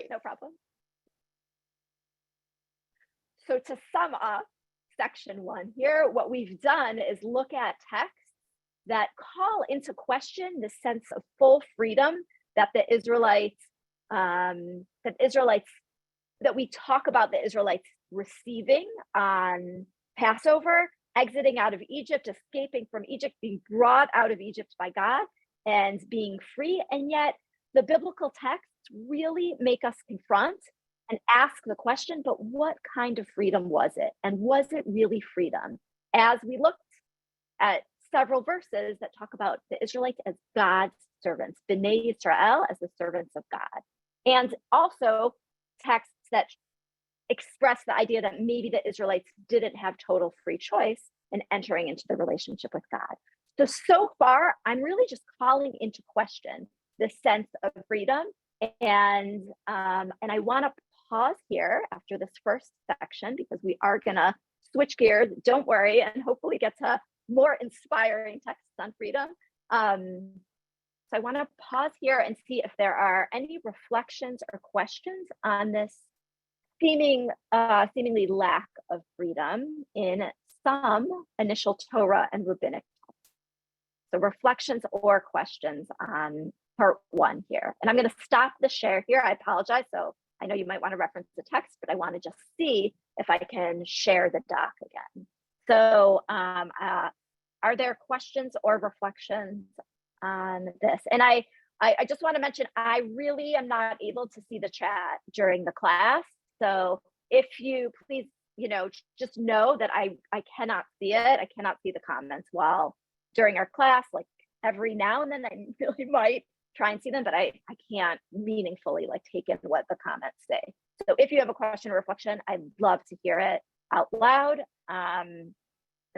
No problem. So to sum up section 1 here, what we've done is look at texts that call into question the sense of full freedom that the Israelites, that we talk about the Israelites receiving on Passover, exiting out of Egypt, escaping from Egypt, being brought out of Egypt by God and being free. And yet the biblical texts really make us confront and ask the question, but what kind of freedom was it? And was it really freedom? As we looked at several verses that talk about the Israelites as God's servants, B'nai Israel as the servants of God. And also texts that express the idea that maybe the Israelites didn't have total free choice in entering into the relationship with God. So far, I'm really just calling into question the sense of freedom. And I want to pause here after this first section because we are going to switch gears, don't worry, and hopefully get to more inspiring texts on freedom. So I want to pause here and see if there are any reflections or questions on this seemingly lack of freedom in some initial Torah and rabbinic texts. So reflections or questions on part 1 here. And I'm going to stop the share here. I apologize. So I know you might want to reference the text, but I want to just see if I can share the doc again. So are there questions or reflections on this? And I just want to mention, I really am not able to see the chat during the class. So if you please, just know that I cannot see it. I cannot see the comments while during our class, like every now and then I really might try and see them, but I can't meaningfully take in what the comments say. So if you have a question or reflection, I'd love to hear it out loud. And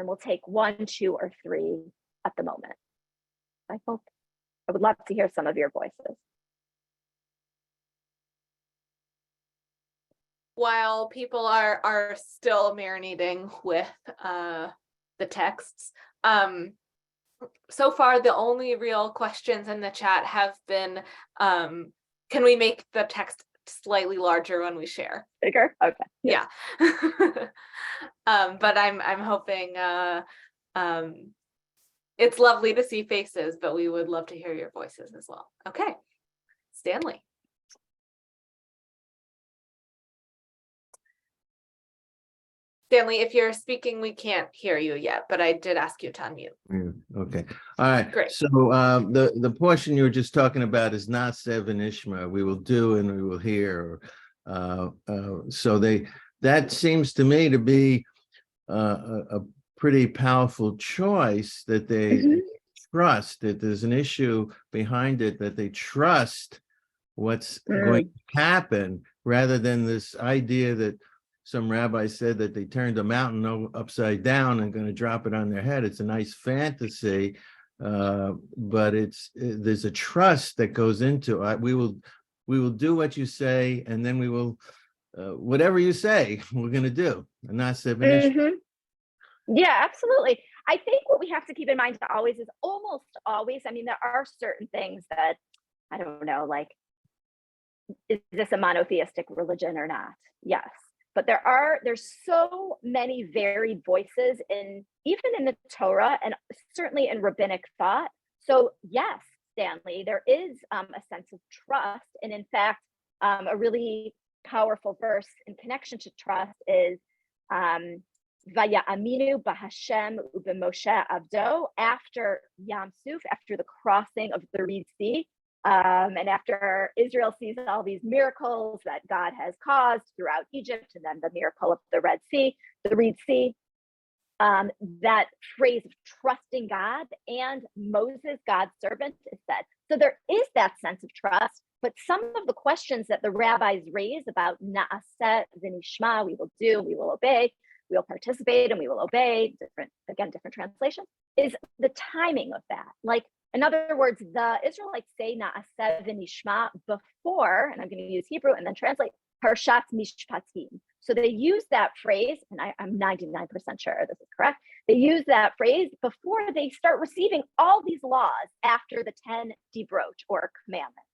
we'll take 1, 2, or 3 at the moment. I would love to hear some of your voices. While people are still marinating with the texts, so far the only real questions in the chat have been, can we make the text slightly larger when we share? Bigger? Okay. Yeah. But I'm hoping it's lovely to see faces, but we would love to hear your voices as well. Okay, Stanley. Stanley, if you're speaking, we can't hear you yet, but I did ask you to unmute. Okay. All right. Great. So the portion you were just talking about is not Seven Ishma. We will do and we will hear. So that seems to me to be a pretty powerful choice that they trust that there's an issue behind it, that they trust what's going to happen rather than this idea that some rabbi said that they turned a mountain upside down and going to drop it on their head. It's a nice fantasy, but there's a trust that goes into it. We will do what you say, and then we will whatever you say, we're going to do. And that's the Yeah, absolutely. I think what we have to keep in mind always is almost always. I mean, there are certain things that I don't know, is this a monotheistic religion or not? Yes. But there's so many varied voices even in the Torah and certainly in rabbinic thought. So yes, Stanley, there is a sense of trust. And in fact, a really powerful verse in connection to trust is Vaya'aminu b'Hashem u'b'Moshe Avdo, after Yam Suf, after the crossing of the Red Sea. And after Israel sees all these miracles that God has caused throughout Egypt, and then the miracle of the Red Sea, that phrase of trusting God and Moses, God's servant, is said. So there is that sense of trust, but some of the questions that the rabbis raise about na'aseh v'nishma, we will do, we will obey, we will participate, and we will obey, different translations, is the timing of that. In other words, the Israelites say na'aseh v'nishma before, and I'm going to use Hebrew and then translate, Parshat Mishpatim. So they use that phrase, and I'm 99% sure this is correct. They use that phrase before they start receiving all these laws after the 10 Dibrot or commandments.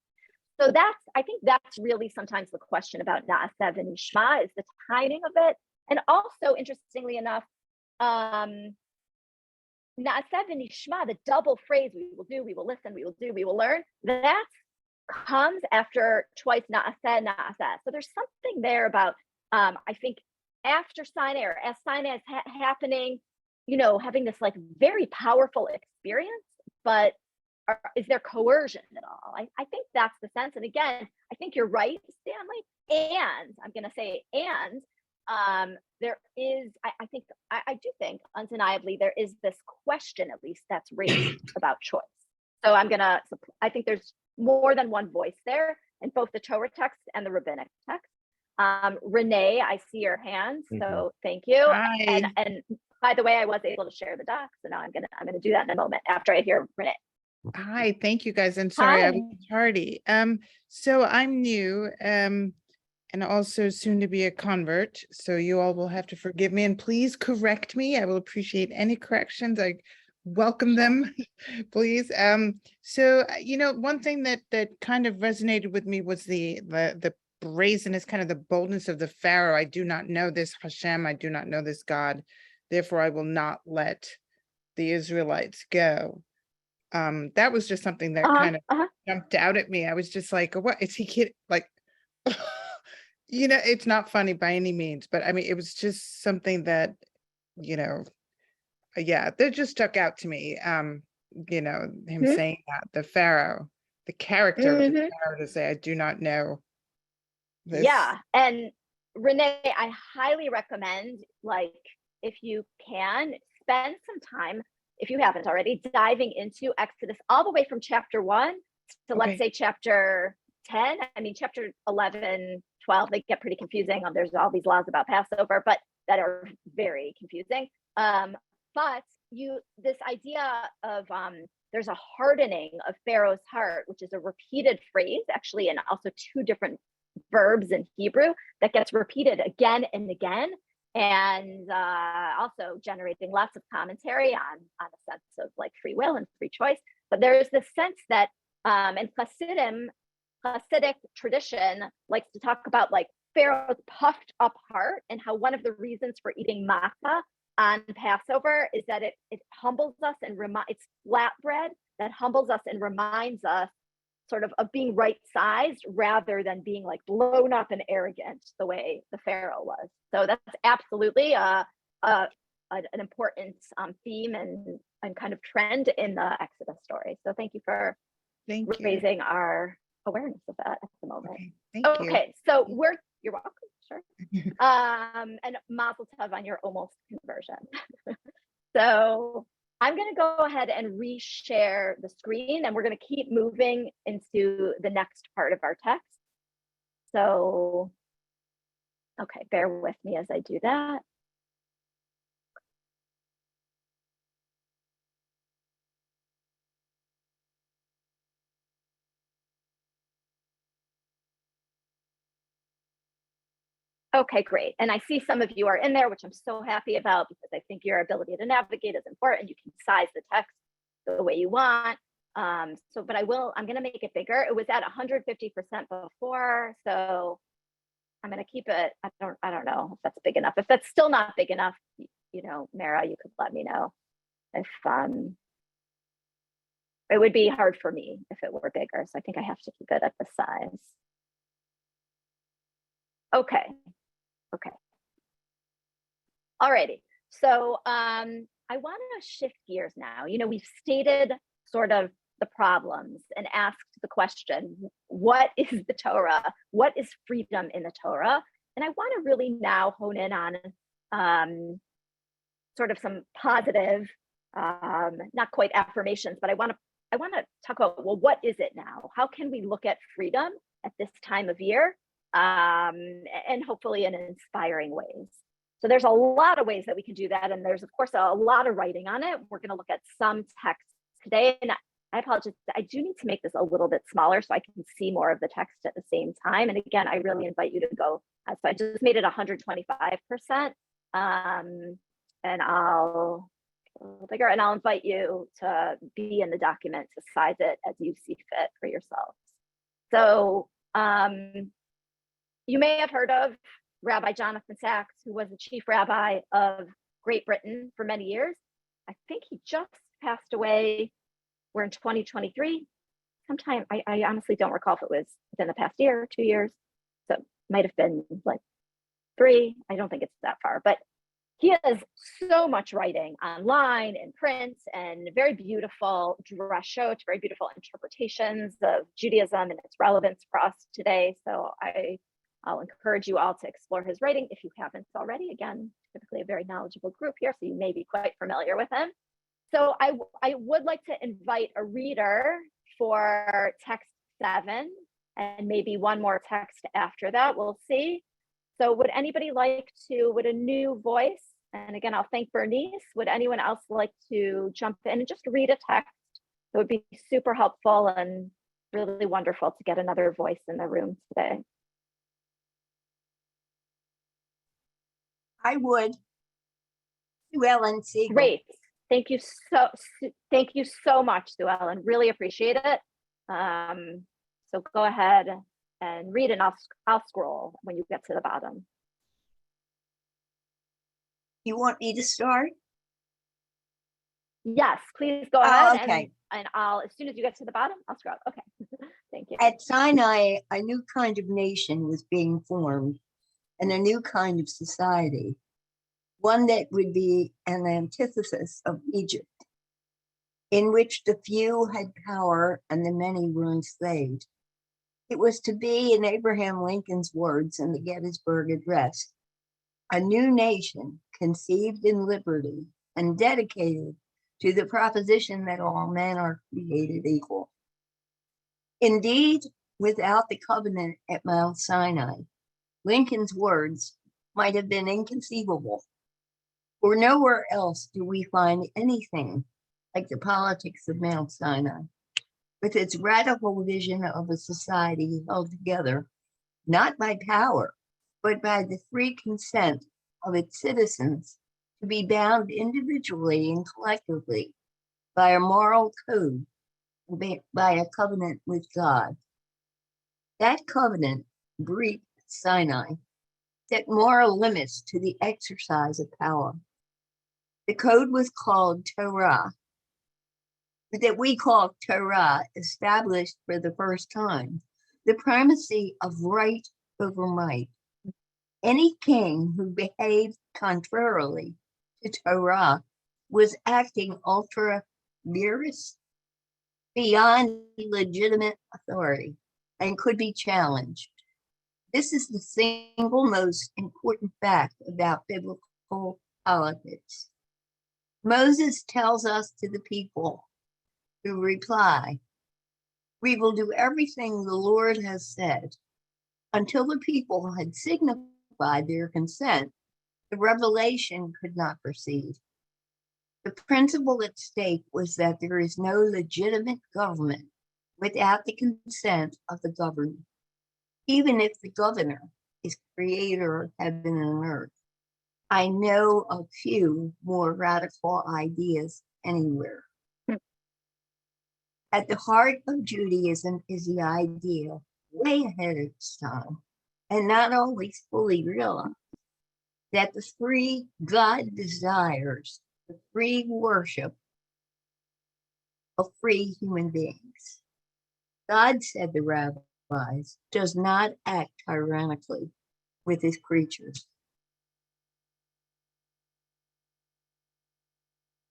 So I think that's really sometimes the question about Na'aseh and Nishma is the timing of it. And also, interestingly enough, Na'aseh and Nishma, the double phrase, we will do, we will listen, we will do, we will learn, that comes after twice Na'aseh, Na'aseh. So there's something there about, I think, after Sinai or as Sinai is happening, having this like very powerful experience, but is there coercion at all? I think that's the sense. And again, I think you're right, Stanley. And I'm going to say, there is, I do think undeniably there is this question, at least that's raised about choice. So I think there's more than one voice there in both the Torah text and the rabbinic text. Renee, I see your hand, so thank you. Hi. And by the way, I was able to share the doc, so now I'm gonna do that in a moment after I hear Renee. Hi, thank you guys. And sorry, I was tardy. So I'm new, and also soon to be a convert. So you all will have to forgive me and please correct me. I will appreciate any corrections. I welcome them, please. So one thing that kind of resonated with me was the brazenness, kind of the boldness of the Pharaoh. I do not know this Hashem. I do not know this God. Therefore, I will not let the Israelites go. That was just something that kind of jumped out at me. I was just like, what is he kidding? Like, it's not funny by any means, but I mean, it was just something that, that just stuck out to me. Him saying that, the Pharaoh, the character of the Pharaoh, to say, I do not know this. Yeah. And Renee, I highly recommend, like, if you can spend some time, if you haven't already, diving into Exodus all the way from chapter 1 to let's say chapter 10. I mean, chapter 11, 12, they get pretty confusing. There's all these laws about Passover, but that are very confusing. But this idea of there's a hardening of Pharaoh's heart, which is a repeated phrase, actually, and also two different verbs in Hebrew that gets repeated again and again. And also generating lots of commentary on the sense of like free will and free choice. But there's this sense that in Hasidic tradition likes to talk about like Pharaoh's puffed up heart and how one of the reasons for eating matzah on Passover is that it humbles us and it's flatbread that humbles us and reminds us sort of being right-sized rather than being like blown up and arrogant the way the Pharaoh was. So that's absolutely an important theme and kind of trend in the Exodus story. So thank you for raising our awareness of that at the moment. Okay, so you're welcome, sure. And mazel tov on your almost conversion. So I'm going to go ahead and reshare the screen, and we're going to keep moving into the next part of our text. So, okay, bear with me as I do that. Okay, great. And I see some of you are in there, which I'm so happy about because I think your ability to navigate is important. You can size the text the way you want. But I'm going to make it bigger. It was at 150% before, so I'm going to keep it. I don't know if that's big enough. If that's still not big enough, Mara, you could let me know. If it would be hard for me if it were bigger, so I think I have to keep it at the size. Okay. Alrighty. So I want to shift gears now. We've stated sort of the problems and asked the question, what is the Torah? What is freedom in the Torah? And I want to really now hone in on sort of some positive, not quite affirmations, but I want to talk about, well, what is it now? How can we look at freedom at this time of year? And hopefully in inspiring ways. So there's a lot of ways that we can do that. And there's, of course, a lot of writing on it. We're going to look at some texts today. And I apologize, I do need to make this a little bit smaller so I can see more of the text at the same time. And again, I really invite you to go. So I just made it 125%. And I'll a little bigger, and I'll invite you to be in the document to size it as you see fit for yourselves. So you may have heard of Rabbi Jonathan Sacks, who was the chief rabbi of Great Britain for many years. I think he just passed away. We're in 2023. Sometime, I honestly don't recall if it was within the past year or 2 years. So it might have been like 3. I don't think it's that far, but he has so much writing online and print and very beautiful drashot, very beautiful interpretations of Judaism and its relevance for us today. So I'll encourage you all to explore his writing if you haven't already. Again, typically a very knowledgeable group here, so you may be quite familiar with him. So I would like to invite a reader for text 7 and maybe one more text after that. We'll see. So would anybody like to, would a new voice, and again, I'll thank Bernice, would anyone else like to jump in and just read a text? It would be super helpful and really wonderful to get another voice in the room today. I would. Sue Ellen Siegel. Great. Thank you so much, Sue Ellen. Really appreciate it. So go ahead and read, and I'll scroll when you get to the bottom. You want me to start? Yes, please go ahead. Okay. And I'll, as soon as you get to the bottom, I'll scroll. Okay. Thank you. At Sinai, a new kind of nation was being formed and a new kind of society, one that would be an antithesis of Egypt, in which the few had power and the many were enslaved. It was to be, in Abraham Lincoln's words in the Gettysburg Address, a new nation conceived in liberty and dedicated to the proposition that all men are created equal. Indeed, without the covenant at Mount Sinai, Lincoln's words might have been inconceivable, for nowhere else do we find anything like the politics of Mount Sinai, with its radical vision of a society held together, not by power, but by the free consent of its citizens to be bound individually and collectively by a moral code, by a covenant with God. That covenant, breathed Sinai, set moral limits to the exercise of power. The code was called Torah, that we call Torah, established for the first time the primacy of right over might. Any king who behaved contrarily to Torah was acting ultra vires, beyond legitimate authority, and could be challenged. This is the single most important fact about biblical politics. Moses tells us to the people who reply, "We will do everything the Lord has said." Until the people had signified their consent, the revelation could not proceed. The principle at stake was that there is no legitimate government without the consent of the governed, even if the governor is creator of heaven and earth. I know of few more radical ideas anywhere. At the heart of Judaism is the idea, way ahead of its time, and not always fully realized, that the free God desires the free worship of free human beings. God, said the rabbis, does not act tyrannically with his creatures.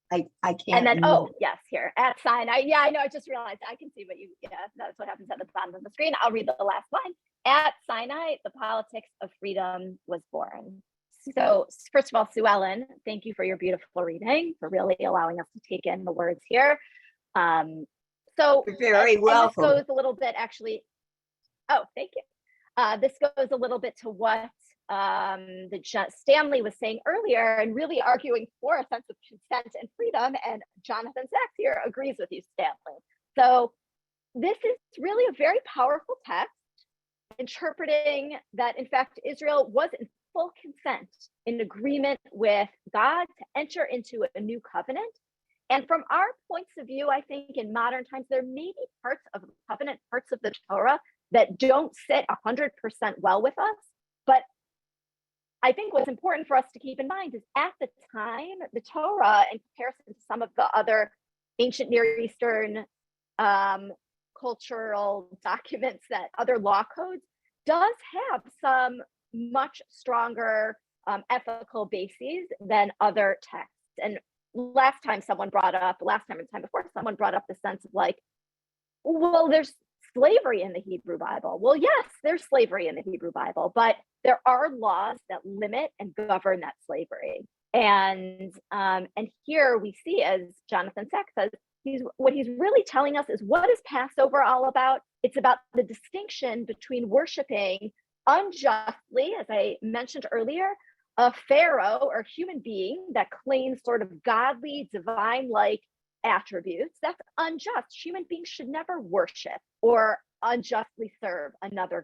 I can't. And then, oh, yes, here at Sinai. Yeah, I know. I just realized I can see what you, yeah, that's what happens at the bottom of the screen. I'll read the last line. At Sinai, the politics of freedom was born. So first of all, Sue Ellen, thank you for your beautiful reading, for really allowing us to take in the words here. So you're very welcome. This goes a little bit actually, oh, thank you. This goes a little bit to what Stanley was saying earlier, and really arguing for a sense of consent and freedom. And Jonathan Sacks here agrees with you, Stanley. So this is really a very powerful text interpreting that, in fact, Israel was in full consent, in agreement with God to enter into a new covenant. And from our points of view, I think in modern times, there may be parts of the covenant, parts of the Torah that don't sit 100% well with us. But I think what's important for us to keep in mind is at the time, the Torah, in comparison to some of the other ancient Near Eastern cultural documents, that other law codes, does have some much stronger ethical bases than other texts. And last time and time before, someone brought up the sense of like, well, there's slavery in the Hebrew Bible. Well, yes, there's slavery in the Hebrew Bible, but there are laws that limit and govern that slavery. And here we see, as Jonathan Sacks says, what he's really telling us is, what is Passover all about? It's about the distinction between worshiping unjustly, as I mentioned earlier, a pharaoh or human being that claims sort of godly, divine-like attributes. That's unjust. Human beings should never worship or unjustly serve another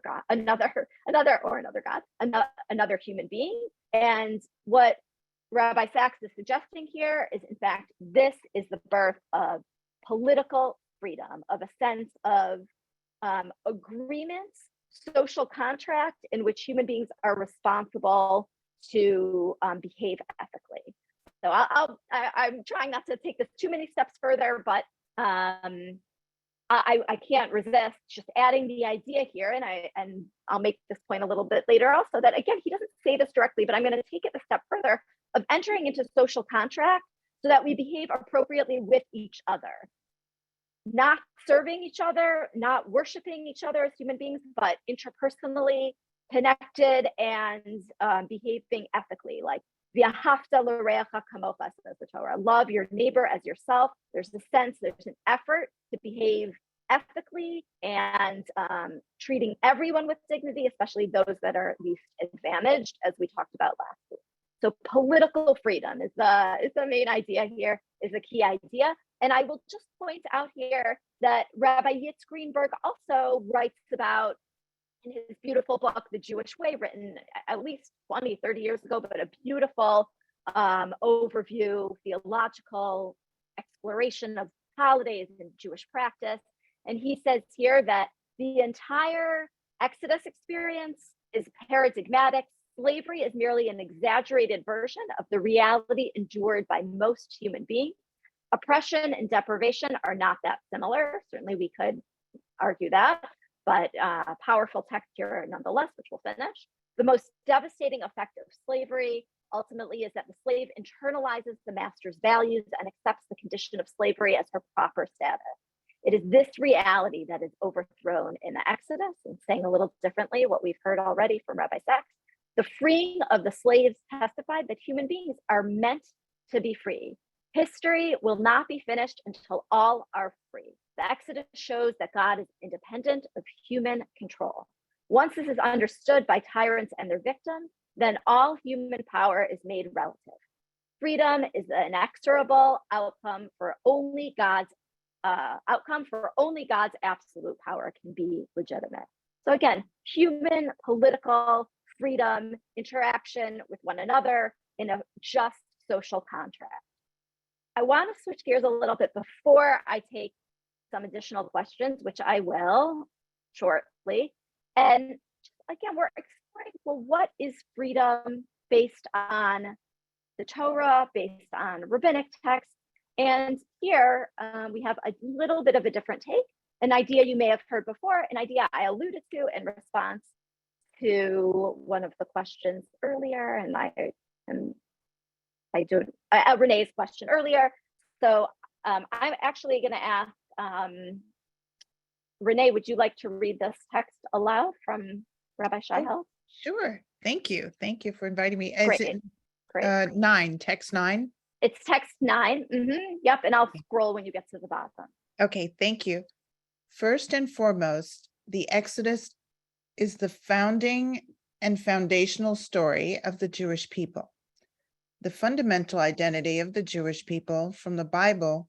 human being. And what Rabbi Sacks is suggesting here is, in fact, this is the birth of political freedom, of a sense of agreements, social contract in which human beings are responsible to behave ethically. So I'm trying not to take this too many steps further, but I can't resist just adding the idea here, and I'll make this point a little bit later also, that again, he doesn't say this directly, but I'm going to take it a step further, of entering into social contract so that we behave appropriately with each other, not serving each other, not worshiping each other as human beings, but interpersonally connected and behaving ethically, like v'ahavta l'reacha kamocha, says the Torah. Love your neighbor as yourself. There's an effort to behave ethically and treating everyone with dignity, especially those that are least advantaged, as we talked about last week. So political freedom is the main idea here, is a key idea. And I will just point out here that Rabbi Yitz Greenberg also writes about, in his beautiful book, The Jewish Way, written at least 20, 30 years ago, but a beautiful overview, theological exploration of holidays and Jewish practice. And he says here that the entire Exodus experience is paradigmatic. Slavery is merely an exaggerated version of the reality endured by most human beings. Oppression and deprivation are not that similar. Certainly we could argue that, but powerful text here nonetheless, which we'll finish. The most devastating effect of slavery ultimately is that the slave internalizes the master's values and accepts the condition of slavery as her proper status. It is this reality that is overthrown in the Exodus. And saying a little differently what we've heard already from Rabbi Sacks, the freeing of the slaves testified that human beings are meant to be free. History will not be finished until all are free. The Exodus shows that God is independent of human control. Once this is understood by tyrants and their victims, then all human power is made relative. Freedom is an inexorable outcome for only God's absolute power can be legitimate. So again, human political freedom, interaction with one another in a just social contract. I want to switch gears a little bit before I take some additional questions, which I will shortly. And again, we're exploring, well, what is freedom based on the Torah, based on rabbinic texts? And here we have a little bit of a different take, an idea you may have heard before, an idea I alluded to in response to one of the questions earlier, and Renee's question earlier. So I'm actually going to ask Renee, would you like to read this text aloud from Rabbi Shihel? Sure. Thank you. Thank you for inviting me. Great. Is it Great. 9, text 9? It's text 9. Yep. And I'll scroll when you get to the bottom. Okay. Thank you. First and foremost, the Exodus is the founding and foundational story of the Jewish people. The fundamental identity of the Jewish people from the Bible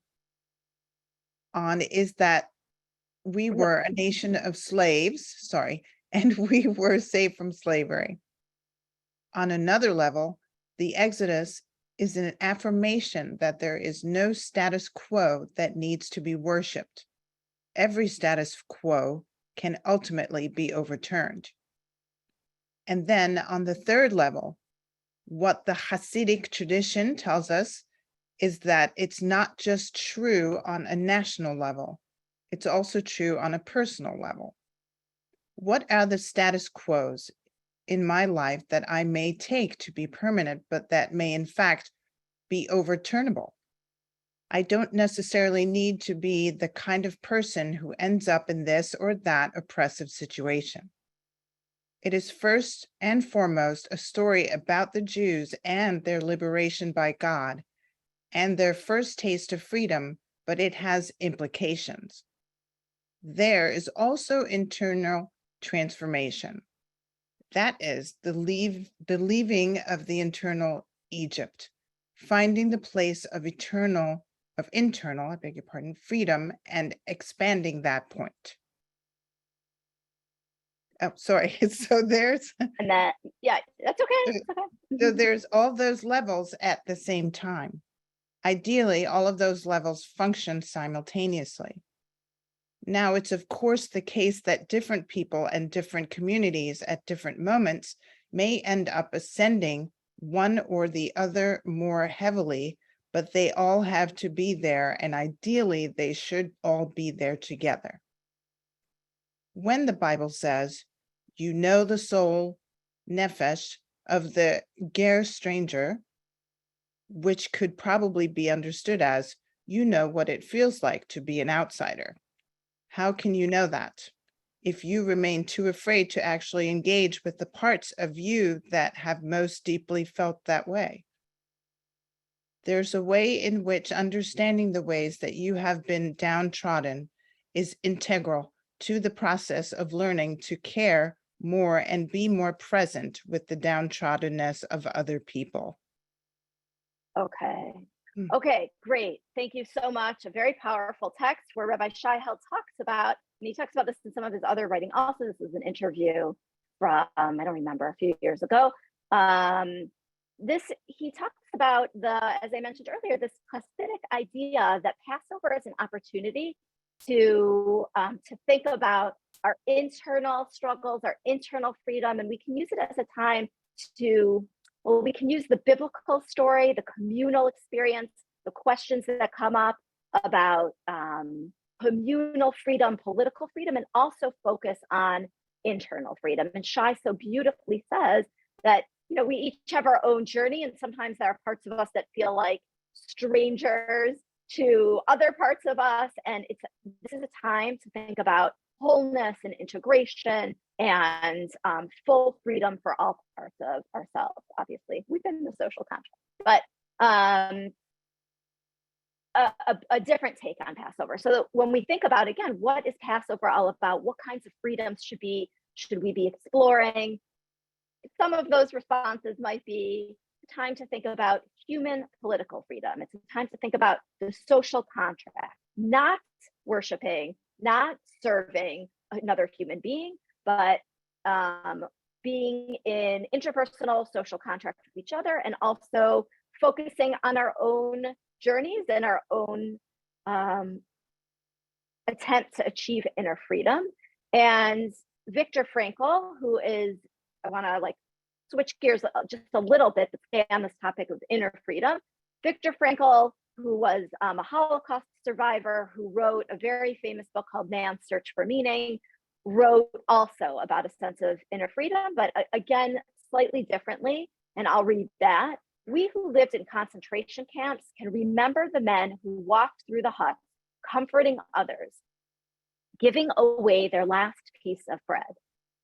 on is that we were a nation of slaves, and we were saved from slavery. On another level, the Exodus is an affirmation that there is no status quo that needs to be worshipped. Every status quo can ultimately be overturned. And then on the third level, what the Hasidic tradition tells us is that it's not just true on a national level, it's also true on a personal level. What are the status quos in my life that I may take to be permanent, but that may in fact be overturnable? I don't necessarily need to be the kind of person who ends up in this or that oppressive situation. It is first and foremost a story about the Jews and their liberation by God and their first taste of freedom, but it has implications. There is also internal transformation. That is the leaving of the internal Egypt, finding the place of internal, I beg your pardon, freedom, and expanding that point. Oh, sorry. So there's And that, yeah, that's okay. It's okay. so there's all those levels at the same time. Ideally, all of those levels function simultaneously. Now, it's of course the case that different people and different communities at different moments may end up ascending one or the other more heavily, but they all have to be there, and ideally they should all be there together. When the Bible says, you know the soul, nefesh, of the ger stranger, which could probably be understood as, you know what it feels like to be an outsider. How can you know that? If you remain too afraid to actually engage with the parts of you that have most deeply felt that way. There's a way in which understanding the ways that you have been downtrodden is integral to the process of learning to care more and be more present with the downtroddenness of other people. Okay. Hmm. Okay, great. Thank you so much. A very powerful text where Rabbi Scheihel talks about, and he talks about this in some of his other writing. Also, this is an interview from, I don't remember, a few years ago. He talks about as I mentioned earlier, this Hasidic idea that Passover is an opportunity to think about our internal struggles, our internal freedom, and we can use it as a time to, well, we can use the biblical story, the communal experience, the questions that come up about communal freedom, political freedom, and also focus on internal freedom. And Shai so beautifully says that, you know, we each have our own journey, and sometimes there are parts of us that feel like strangers to other parts of us. And this is a time to think about wholeness and integration and full freedom for all parts of ourselves, obviously within the social contract, but a different take on Passover. So when we think about, again, what is Passover all about? What kinds of freedoms should we be exploring? Some of those responses might be time to think about human political freedom. It's a time to think about the social contract, not worshiping, not serving another human being, but being in interpersonal social contract with each other, and also focusing on our own journeys and our own attempt to achieve inner freedom. And Viktor Frankl, who is, I want to switch gears just a little bit to stay on this topic of inner freedom. Viktor Frankl, who was a Holocaust survivor, who wrote a very famous book called Man's Search for Meaning, wrote also about a sense of inner freedom, but again, slightly differently. And I'll read that. We who lived in concentration camps can remember the men who walked through the huts, comforting others, giving away their last piece of bread.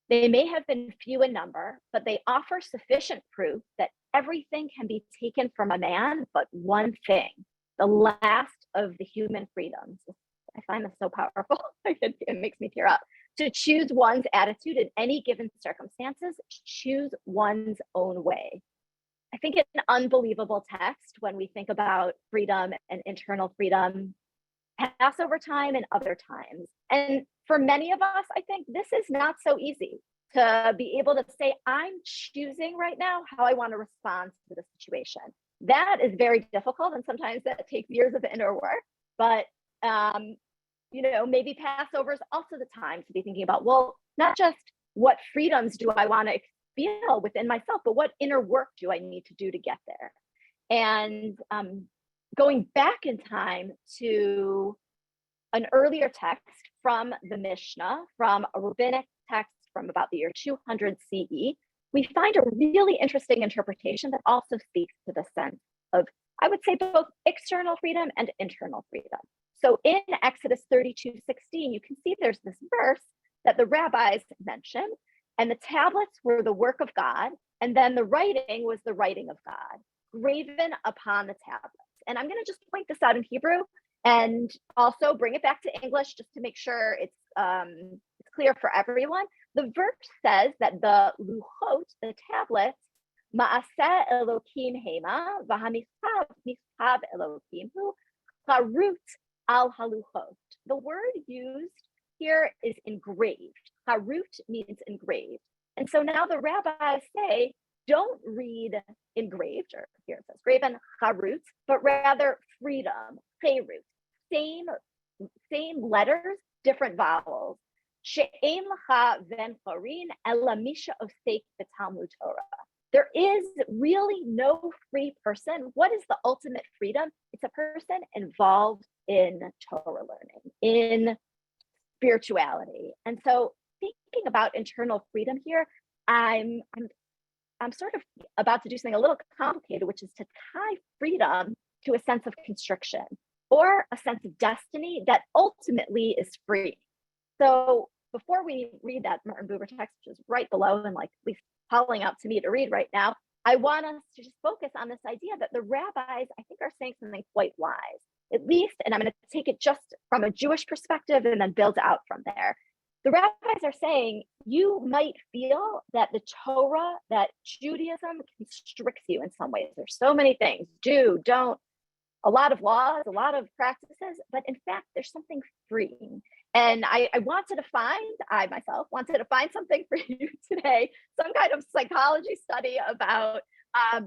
They may have been few in number, but they offer sufficient proof that everything can be taken from a man but one thing, the last of the human freedoms. I find this so powerful. It makes me tear up. To choose one's attitude in any given circumstances, choose one's own way. I think it's an unbelievable text when we think about freedom and internal freedom, Passover time and other times. And for many of us, I think this is not so easy to be able to say, I'm choosing right now how I want to respond to the situation. That is very difficult. And sometimes that takes years of inner work. But maybe Passover is also the time to be thinking about, well, not just what freedoms do I want to feel within myself, but what inner work do I need to do to get there? And going back in time to an earlier text from the Mishnah, from a rabbinic text from about the year 200 CE, we find a really interesting interpretation that also speaks to the sense of, I would say, both external freedom and internal freedom. So in Exodus 32:16, you can see there's this verse that the rabbis mention, and the tablets were the work of God, and then the writing was the writing of God, graven upon the tablets. And I'm going to just point this out in Hebrew and also bring it back to English just to make sure it's clear for everyone. The verse says that the luchot, the tablets, ma'aseh Elokim hema, v'hamichtav michtav Elokim hu, charut al haluchot. The word used here is engraved. Charut means engraved. And so now the rabbis say, don't read engraved, or here it says graven, charut, but rather freedom, cherut. Same letters, different vowels. She'ein lacha ven chorin ela misha osek b'talmud Torah. There is really no free person. What is the ultimate freedom? It's a person involved in Torah learning, in spirituality. And so thinking about internal freedom here, I'm sort of about to do something a little complicated, which is to tie freedom to a sense of constriction or a sense of destiny that ultimately is free. So before we read that Martin Buber text, which is right below and like at least calling out to me to read right now, I want us to just focus on this idea that the rabbis, I think, are saying something quite wise, at least, and I'm going to take it just from a Jewish perspective and then build out from there. The rabbis are saying you might feel that the Torah, that Judaism constricts you in some ways. There's so many things, do, don't, a lot of laws, a lot of practices, but in fact, there's something freeing. And I myself wanted to find something for you today, some kind of psychology study about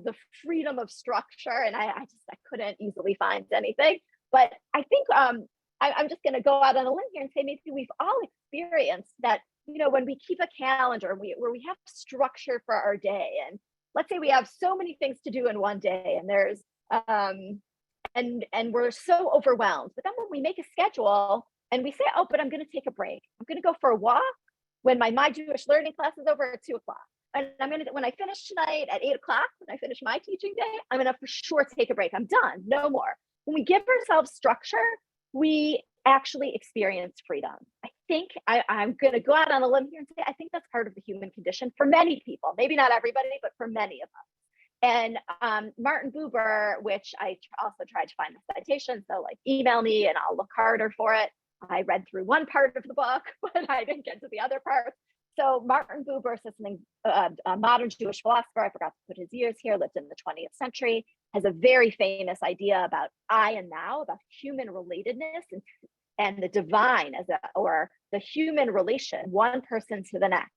the freedom of structure. And I couldn't easily find anything, but I think I'm just going to go out on a limb here and say maybe we've all experienced that, when we keep a calendar where we have structure for our day, and let's say we have so many things to do in one day, and there's and we're so overwhelmed. But then when we make a schedule and we say, oh, but I'm going to take a break. I'm going to go for a walk when my Jewish learning class is over at 2:00. And when I finish tonight at 8:00, when I finish my teaching day, I'm going to for sure take a break. I'm done, no more. When we give ourselves structure, we actually experience freedom. I think I'm going to go out on a limb here and say, I think that's part of the human condition for many people, maybe not everybody, but for many of us. And Martin Buber, which I also tried to find the citation, so like email me and I'll look harder for it. I read through one part of the book, but I didn't get to the other parts. So Martin Buber says something, a modern Jewish philosopher, I forgot to put his years here, lived in the 20th century, has a very famous idea about I and now, about human relatedness and the divine or the human relation, one person to the next.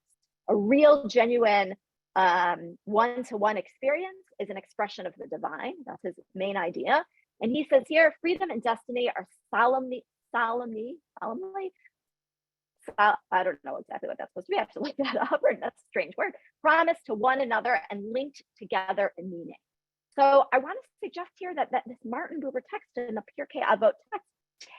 A real, genuine one-to-one experience is an expression of the divine. That's his main idea. And he says here, freedom and destiny are solemnly, I don't know exactly what that's supposed to be. I have to look that up, or that's a strange word, promised to one another and linked together in meaning. So I want to suggest here that this Martin Buber text and the Pirkei Avot text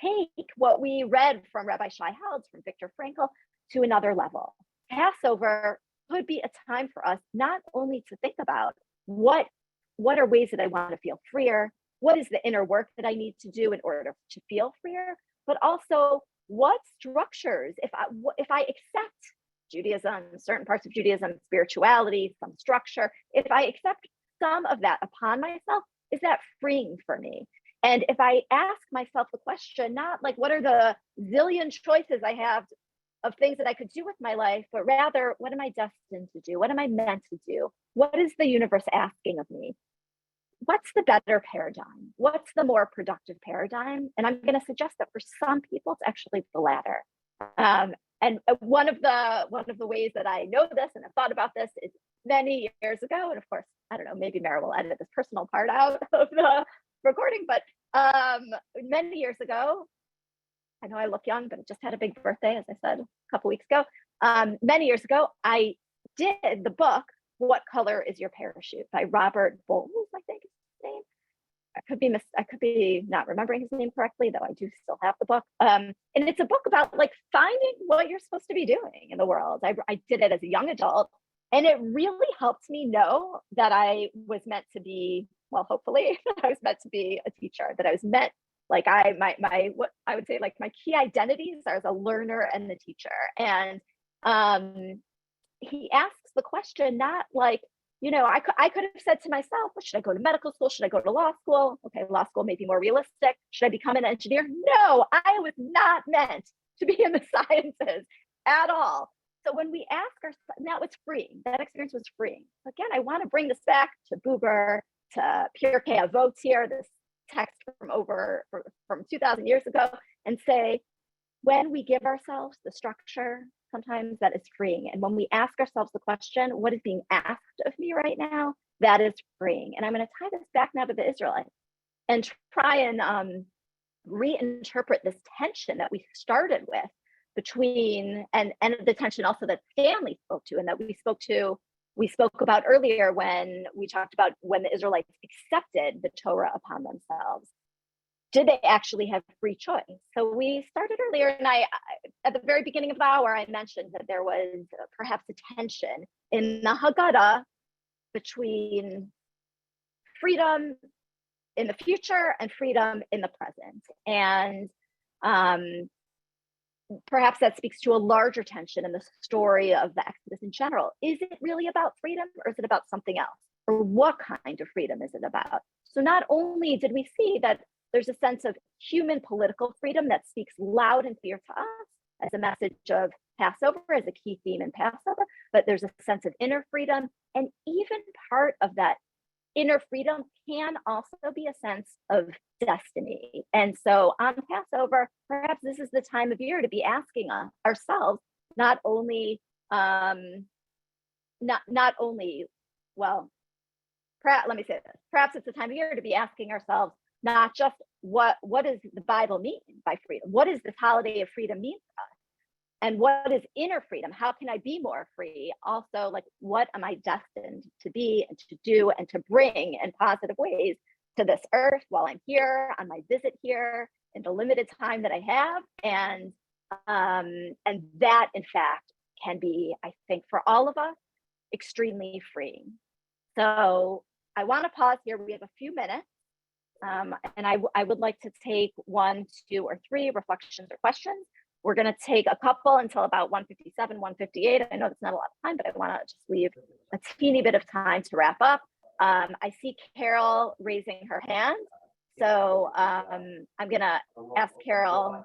take what we read from Rabbi Shai Held, from Viktor Frankl, to another level. Passover could be a time for us not only to think about what are ways that I want to feel freer, what is the inner work that I need to do in order to feel freer, but also what structures, if I accept Judaism, certain parts of Judaism, spirituality, some structure, if I accept some of that upon myself, is that freeing for me? And if I ask myself the question, not like what are the zillion choices I have of things that I could do with my life, but rather, what am I destined to do? What am I meant to do? What is the universe asking of me? What's the better paradigm? What's the more productive paradigm? And I'm going to suggest that for some people, it's actually the latter. And one of the ways that I know this and have thought about this is many years ago. And of course, I don't know, maybe Mara will edit this personal part out of the recording, but many years ago, I know I look young, but it just had a big birthday, as I said a couple weeks ago. Many years ago, I did the book, What Color is Your Parachute by Robert Bowles, I think is his name. I could be not remembering his name correctly, though I do still have the book. And it's a book about like finding what you're supposed to be doing in the world. I did it as a young adult, and it really helped me know that I was meant to be, well, hopefully I was meant to be a teacher, that I was meant, like my what I would say, like my key identities are as a learner and the teacher. And he asks the question, not like, you know, I could have said to myself, well, should I go to medical school? Should I go to law school? Okay, law school may be more realistic. Should I become an engineer? No, I was not meant to be in the sciences at all. So when we ask ourselves, that was freeing. That experience was freeing. Again, I want to bring this back to Buber, to Pirkei Avot here, this text from 2,000 years ago, and say, when we give ourselves the structure, sometimes that is freeing. And when we ask ourselves the question, what is being asked of me right now? That is freeing. And I'm going to tie this back now to the Israelites and try and reinterpret this tension that we started with between, and the tension also that Stanley spoke to, and that we spoke about earlier when we talked about when the Israelites accepted the Torah upon themselves. Did they actually have free choice? So we started earlier, and I at the very beginning of the hour, I mentioned that there was perhaps a tension in the Haggadah between freedom in the future and freedom in the present. And perhaps that speaks to a larger tension in the story of the Exodus in general. Is it really about freedom, or is it about something else? Or what kind of freedom is it about? So not only did we see that there's a sense of human political freedom that speaks loud and clear to us as a message of Passover, as a key theme in Passover, but there's a sense of inner freedom. And even part of that inner freedom can also be a sense of destiny. And so on Passover, perhaps this is the time of year to be asking ourselves, not only, well, let me say this, perhaps it's the time of year to be asking ourselves, not just what does the Bible mean by freedom? What does this holiday of freedom mean for us? And what is inner freedom? How can I be more free? Also, like, what am I destined to be and to do and to bring in positive ways to this earth while I'm here on my visit here in the limited time that I have? And that, in fact, can be, I think, for all of us, extremely freeing. So I want to pause here. We have a few minutes. And I would like to take 1, 2, or 3 reflections or questions. We're going to take a couple until about 1:57, 1:58. I know that's not a lot of time, but I want to just leave a teeny bit of time to wrap up. I see Carol raising her hand. So I'm going to ask Carol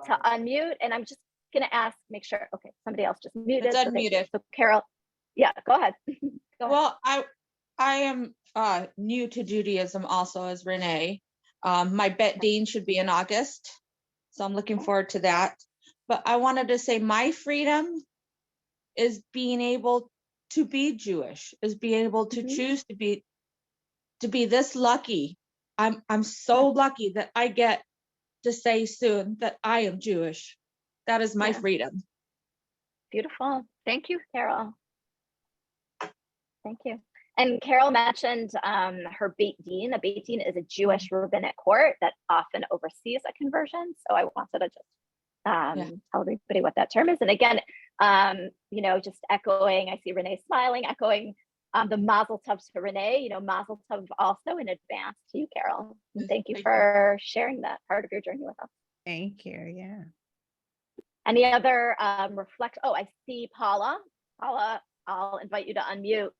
to unmute, and I'm just going to make sure, okay, somebody else just muted. It's unmuted. So Carol, yeah, go ahead. Go ahead. Well, I am new to Judaism also as Renee. My Bet Din should be in August, so I'm looking forward to that. But I wanted to say my freedom is being able to be Jewish, is being able to choose to be this lucky. I'm so lucky that I get to say soon that I am Jewish. That is my freedom. Beautiful. Thank you, Carol. Thank you. And Carol mentioned her Beit Din. A Beit Din is a Jewish rabbinic court that often oversees a conversion. So I wanted to just tell everybody what that term is. And again, just echoing, I see Renee smiling, echoing the Mazel Tov to Renee, Mazel Tov also in advance to you, Carol. And thank you for sharing that part of your journey with us. Thank you. Yeah. Any other reflect? Oh, I see Paula. Paula, I'll invite you to unmute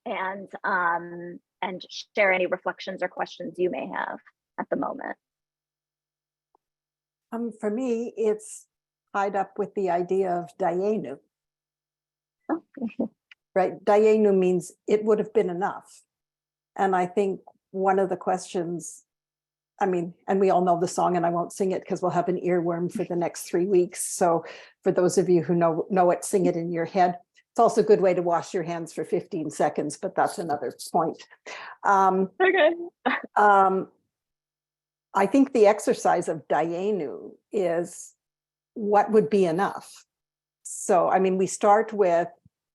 and share any reflections or questions you may have at the moment. For me, it's tied up with the idea of Dayenu. Right? Dayenu means it would have been enough. And I think one of the questions, and we all know the song, and I won't sing it because we'll have an earworm for the next 3 weeks. So for those of you who know it, sing it in your head. It's also a good way to wash your hands for 15 seconds, but that's another point. Okay. I think the exercise of Dayenu is what would be enough. So, I mean, we start with,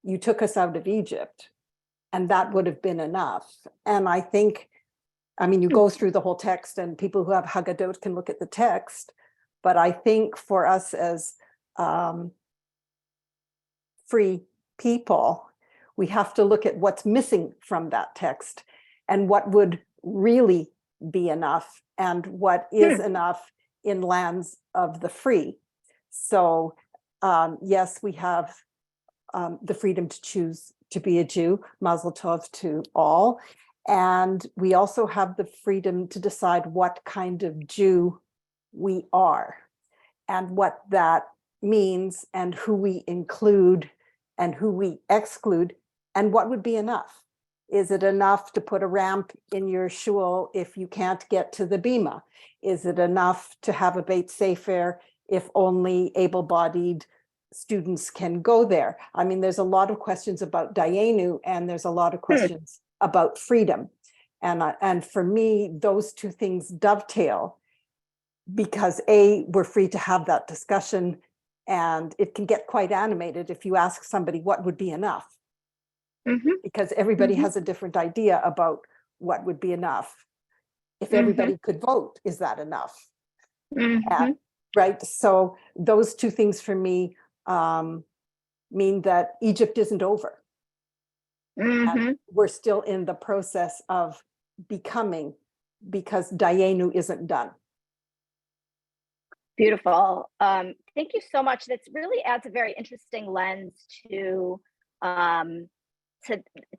you took us out of Egypt, and that would have been enough. And I think, I mean, you go through the whole text, and people who have Haggadot can look at the text, but I think for us as free people, we have to look at what's missing from that text and what would really be enough and what is enough in lands of the free. So yes, we have the freedom to choose to be a Jew, Mazel Tov to all. And we also have the freedom to decide what kind of Jew we are and what that means and who we include and who we exclude and what would be enough. Is it enough to put a ramp in your shul if you can't get to the bima? Is it enough to have a Beit Sefer if only able-bodied students can go there? I mean, there's a lot of questions about Dayenu, and there's a lot of questions about freedom. And for me, those two things dovetail because we're free to have that discussion, and it can get quite animated if you ask somebody what would be enough. Because everybody has a different idea about what would be enough. If everybody could vote, is that enough? Right, so those two things for me mean that Egypt isn't over. And we're still in the process of becoming, because Dayenu isn't done. Beautiful. Thank you so much. That really adds a very interesting lens to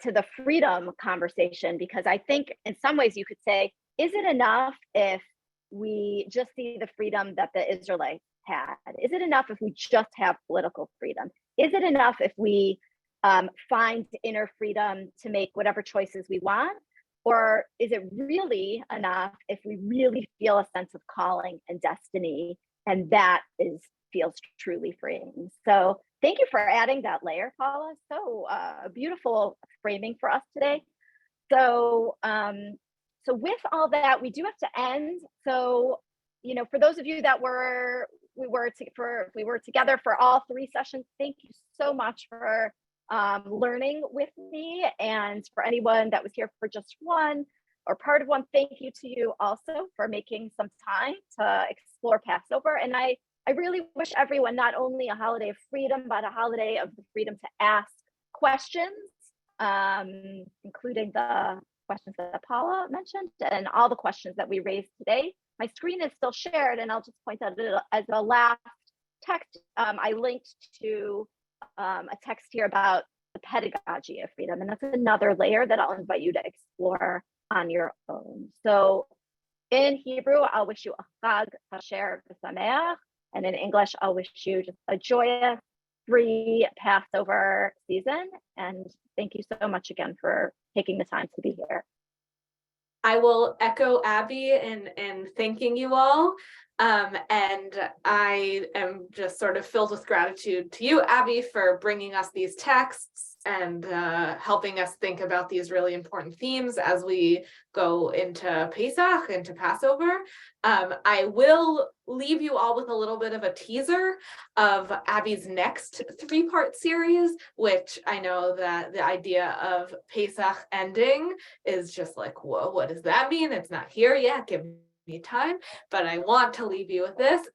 the freedom conversation, because I think in some ways you could say, is it enough if we just see the freedom that the Israelites had? Is it enough if we just have political freedom? Is it enough if we find inner freedom to make whatever choices we want? Or is it really enough if we really feel a sense of calling and destiny, and that feels truly freeing? So thank you for adding that layer, Paula. So a beautiful framing for us today. So so with all that, we do have to end. So, you know, for those of you that we were together for all 3 sessions, thank you so much for learning with me. And for anyone that was here for just one or part of one, thank you to you also for making some time to explore Passover. And I really wish everyone not only a holiday of freedom, but a holiday of the freedom to ask questions, including the questions that Paula mentioned and all the questions that we raised today. My screen is still shared, and I'll just point out as a last text, I linked to a text here about the pedagogy of freedom, and that's another layer that I'll invite you to explore on your own. So in Hebrew, I'll wish you a Chag Kasher V'Sameach, and in English, I'll wish you just a joyous, free Passover season. And thank you so much again for taking the time to be here. I will echo Abby in thanking you all. And I am just sort of filled with gratitude to you, Abby, for bringing us these texts and helping us think about these really important themes as we go into Pesach, into Passover. I will leave you all with a little bit of a teaser of Abby's next 3-part series, which I know that the idea of Pesach ending is just like, whoa, what does that mean? It's not here yet. Give me time, but I want to leave you with this.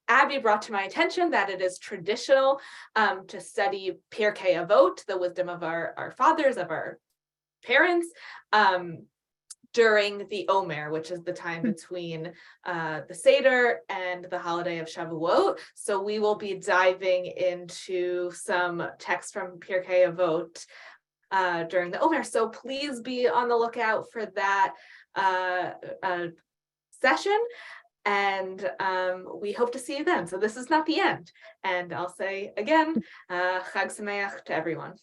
Abby brought to my attention that it is traditional to study Pirkei Avot, the wisdom of our fathers, of our parents, during the Omer, which is the time between the Seder and the holiday of Shavuot. So we will be diving into some text from Pirkei Avot during the Omer. So please be on the lookout for that session. And we hope to see you then. So this is not the end. And I'll say again, Chag Sameach to everyone.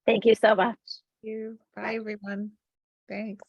Thank you so much. Thank you. Bye, everyone. Thanks.